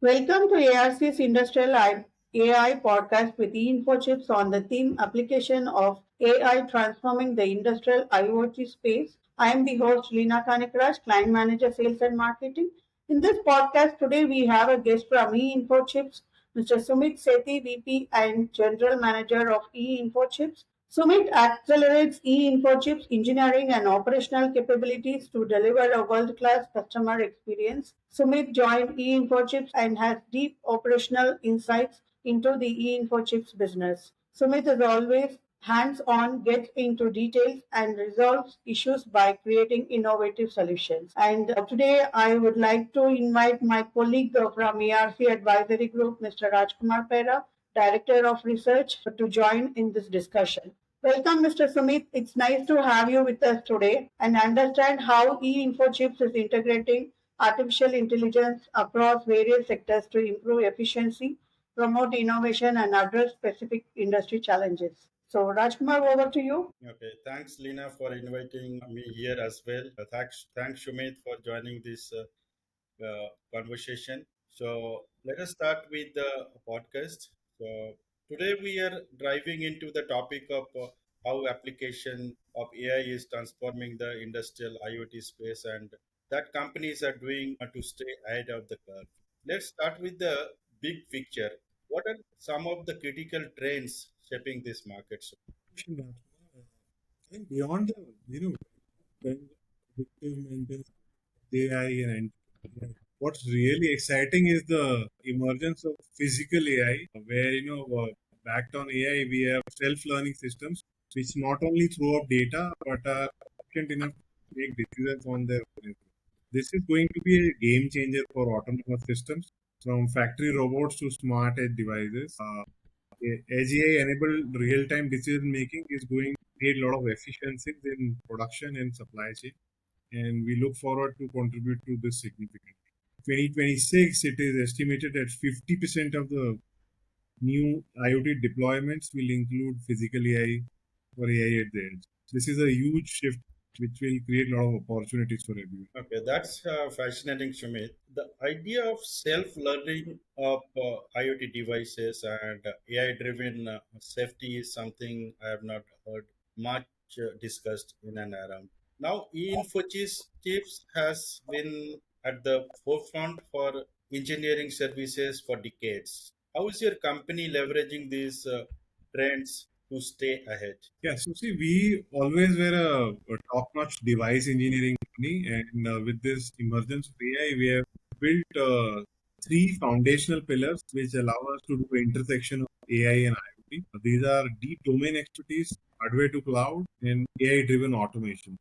Welcome to ARC's AI podcast with info chips on the theme application of AI transforming the industrial IoT space. I am the host Leena Kanickaraj, Client Manager Sales and Marketing. In this podcast today we have a guest from info chips, Mr. Sumit Sethi, VP and General Manager of info chips. Sumit accelerates e-InfoChip's engineering and operational capabilities to deliver a world-class customer experience. Sumit joined e-InfoChips and has deep operational insights into the e-InfoChips business. Sumit is always hands-on, gets into details, and resolves issues by creating innovative solutions. And today I would like to invite my colleague from ERC Advisory Group, Mr. Rajkumar Pera, Director of Research, to join in this discussion. Welcome, Mr. Sumit. It's nice to have you with us today and understand how e-InfoChips is integrating artificial intelligence across various sectors to improve efficiency, promote innovation, and address specific industry challenges. So, Rajkumar, over to you. Okay, thanks, Lena, for inviting me here as well. Thanks, Shumit, for joining this conversation. So, let us start with the podcast. So, today we are driving into the topic of how application of AI is transforming the industrial IoT space and that companies are doing to stay ahead of the curve. Let's start with the big picture. What are some of the critical trends shaping this market? Question that, and beyond the trend of predictive maintenance, AI and what's really exciting is the emergence of physical AI, where backed on AI we have self-learning systems which not only throw up data but are efficient enough to make decisions on their own. This is going to be a game changer for autonomous systems, from factory robots to smart edge devices. AGI enabled real time decision making is going to create a lot of efficiencies in production and supply chain, and we look forward to contribute to this significantly. 2026, it is estimated that 50% of the new IoT deployments will include physical AI or AI at the edge. This is a huge shift which will create a lot of opportunities for everyone. Okay, that's fascinating, Shumit. The idea of self-learning of IoT devices and AI-driven safety is something I have not heard much discussed in and around. Now, chips has been at the forefront for engineering services for decades. How is your company leveraging these trends to stay ahead? Yeah, so see, we always were a top-notch device engineering company, and with this emergence of AI, we have built three foundational pillars which allow us to do intersection of AI and IoT. These are deep domain expertise, hardware to cloud, and AI-driven automation.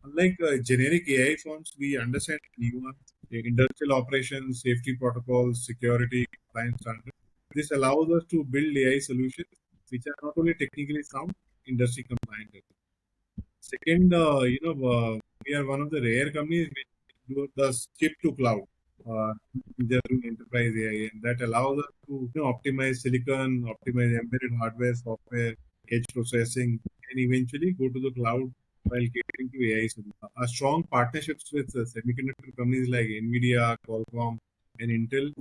Unlike generic AI firms, we understand nuance, industrial operations, safety protocols, security, compliance standards. This allows us to build AI solutions which are not only technically sound, industry compliant. Second, we are one of the rare companies which do the skip to cloud. Just doing enterprise AI, and that allows us to optimize silicon, optimize embedded hardware, software, edge processing, and eventually go to the cloud while catering to AI solutions. Our strong partnerships with semiconductor companies like Nvidia, Qualcomm, and Intel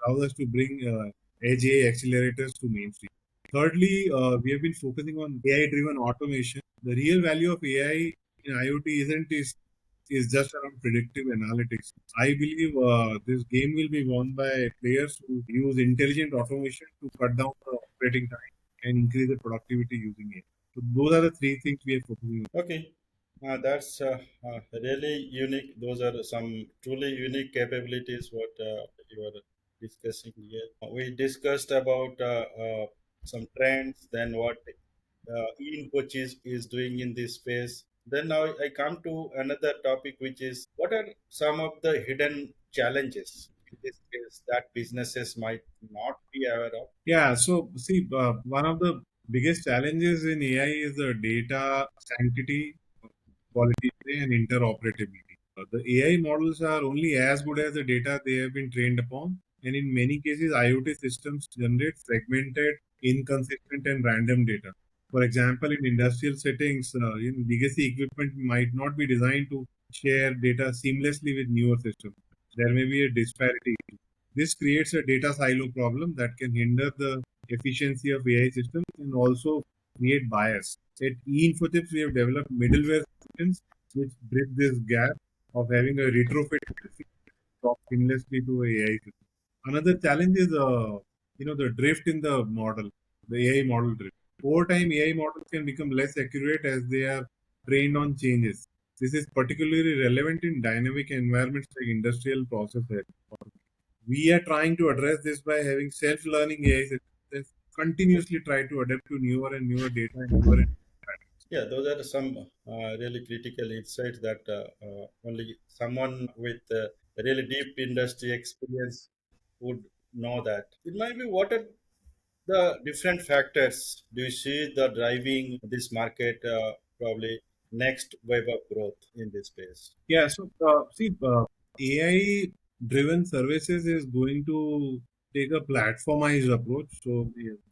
allows us to bring edge AI accelerators to mainstream. Thirdly, we have been focusing on AI-driven automation. The real value of AI in IoT is just around predictive analytics. I believe this game will be won by players who use intelligent automation to cut down the operating time and increase the productivity using it. So those are the three things we are focusing on. Okay, that's really unique. Those are some truly unique capabilities what you are discussing here. We discussed about some trends, then what InfoChips is doing in this space. Then now I come to another topic, which is what are some of the hidden challenges in this case that businesses might not be aware of? Yeah, so see, one of the biggest challenges in AI is the data sanctity, quality, and interoperability. The AI models are only as good as the data they have been trained upon, and in many cases, IoT systems generate fragmented, inconsistent, and random data. For example, in industrial settings, legacy equipment might not be designed to share data seamlessly with newer systems. There may be a disparity. This creates a data silo problem that can hinder the efficiency of AI systems and also create bias. At eInfotips, we have developed middleware solutions which bridge this gap of having a retrofit talk seamlessly to AI system. Another challenge is, the drift in the model, the AI model drift. Over time, AI models can become less accurate as they are trained on changes. This is particularly relevant in dynamic environments like industrial processes. We are trying to address this by having self-learning AI systems that continuously try to adapt to newer and newer data and newer patterns. Yeah, those are some really critical insights that only someone with really deep industry experience would know that. It might be what are the different factors do you see the driving this market probably next wave of growth in this space? Yeah, so AI driven services is going to take a platformized approach. So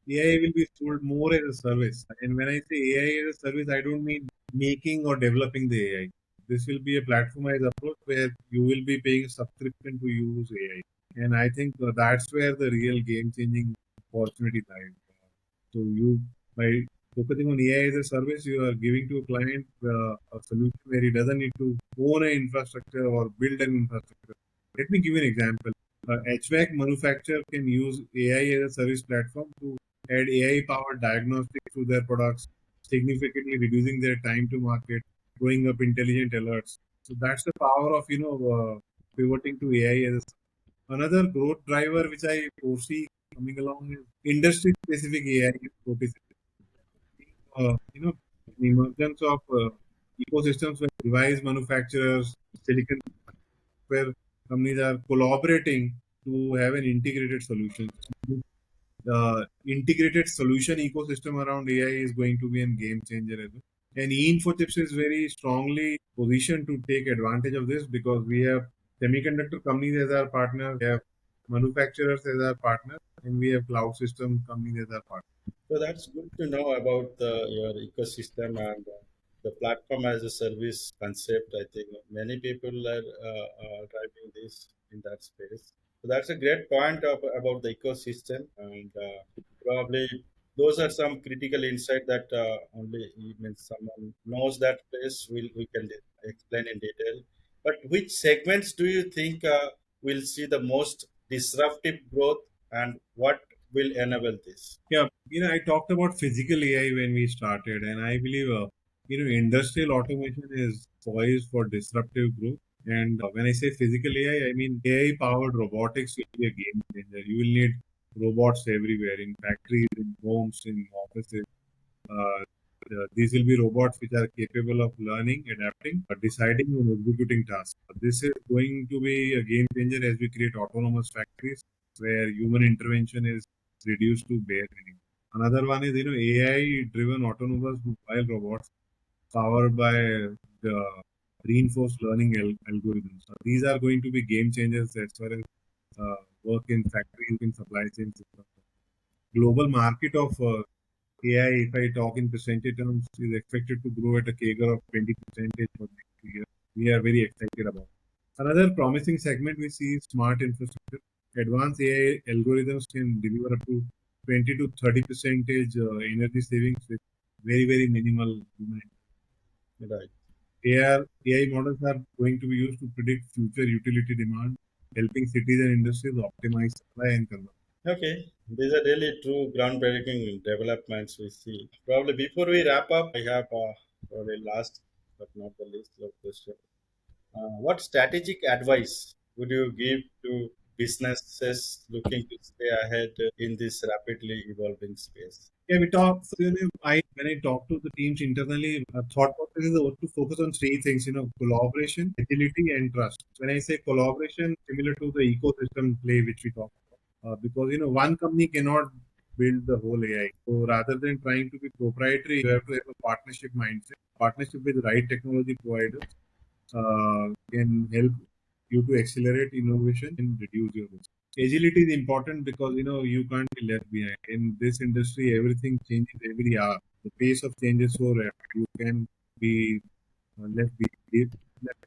AI will be sold more as a service. And when I say AI as a service, I don't mean making or developing the AI. This will be a platformized approach where you will be paying a subscription to use AI. And I think that's where the real game changing opportunity lies. So you, by focusing on AI as a service, you are giving to a client a solution where he doesn't need to own an infrastructure or build an infrastructure. Let me give you an example. HVAC manufacturer can use AI as a service platform to add AI-powered diagnostics to their products, significantly reducing their time to market, throwing up intelligent alerts. So that's the power of pivoting to AI as a another growth driver which I foresee coming along is industry-specific AI robotics. The emergence of ecosystems where device manufacturers, silicon where companies are collaborating to have an integrated solution. The integrated solution ecosystem around AI is going to be a game changer as well. And eInfotips is very strongly positioned to take advantage of this because we have semiconductor companies as our partner, we have manufacturers as our partner, and we have cloud system companies as our partner. So that's good to know about your ecosystem and the platform as a service concept. I think many people are driving this in that space. So that's a great point about the ecosystem, and probably those are some critical insight that only means someone knows that place. We can explain in detail. But which segments do you think will see the most disruptive growth, and what will enable this? Yeah, I talked about physical AI when we started, and I believe, industrial automation is poised for disruptive growth. And when I say physical AI, I mean AI-powered robotics will be a game changer. You will need robots everywhere in factories, in homes, in offices. Uh, these will be robots which are capable of learning, adapting, deciding, and executing tasks. This is going to be a game changer as we create autonomous factories where human intervention is reduced to bare minimum. Another one is, AI-driven autonomous mobile robots powered by the reinforced learning algorithms. These are going to be game changers as far as work in factories, in supply chains. Global market of AI, if I talk in percentage terms, is expected to grow at a CAGR of 20% for the next 2 years. We are very excited about. Another promising segment we see is smart infrastructure. Advanced AI algorithms can deliver up to 20 to 30% energy savings with very, very minimal human Right. AI models are going to be used to predict future utility demand, helping cities and industries optimize supply and consumption. Okay, these are really true groundbreaking developments we see. Probably before we wrap up, I have probably last but not the least of question. What strategic advice would you give to businesses looking to stay ahead in this rapidly evolving space? Yeah, we talk. So, when I talk to the teams internally, thought process is to focus on three things. Collaboration, agility, and trust. When I say collaboration, similar to the ecosystem play which we talk about, because one company cannot build the whole AI. So rather than trying to be proprietary, you have to have a partnership mindset. Partnership with the right technology providers can help you to accelerate innovation and reduce your risk. Agility is important because you can't be left behind. In this industry, everything changes every hour. The pace of change is so rapid. You can be left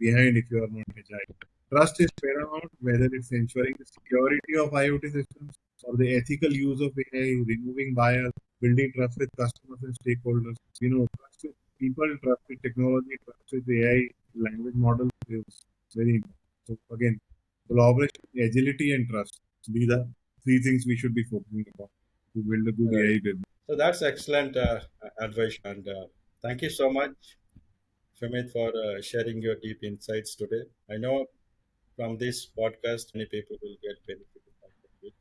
behind if you are not agile. Trust is paramount, whether it's ensuring the security of IoT systems or the ethical use of AI, removing bias, building trust with customers and stakeholders. Trust with people, trust with technology, trust with AI language models is very important. So again, collaboration, agility, and trust. These are three things we should be focusing upon to build a good Right. AI business. So that's excellent advice, and thank you so much, Sumit, for sharing your deep insights today. I know from this podcast, many people will get benefited from it.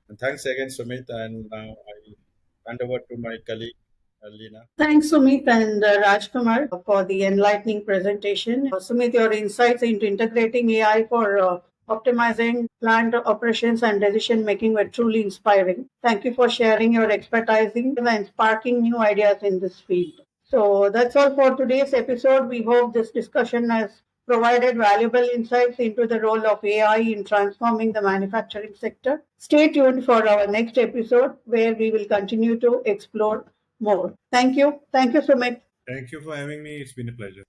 And thanks again, Sumit. And now I hand over to my colleague, Leena. Thanks, Sumit and Rajkumar, for the enlightening presentation. Sumit, your insights into integrating AI for optimizing plant operations and decision making were truly inspiring. Thank you for sharing your expertise and sparking new ideas in this field. So that's all for today's episode. We hope this discussion has provided valuable insights into the role of AI in transforming the manufacturing sector. Stay tuned for our next episode where we will continue to explore more. Thank you. Thank you, Sumit. Thank you for having me. It's been a pleasure.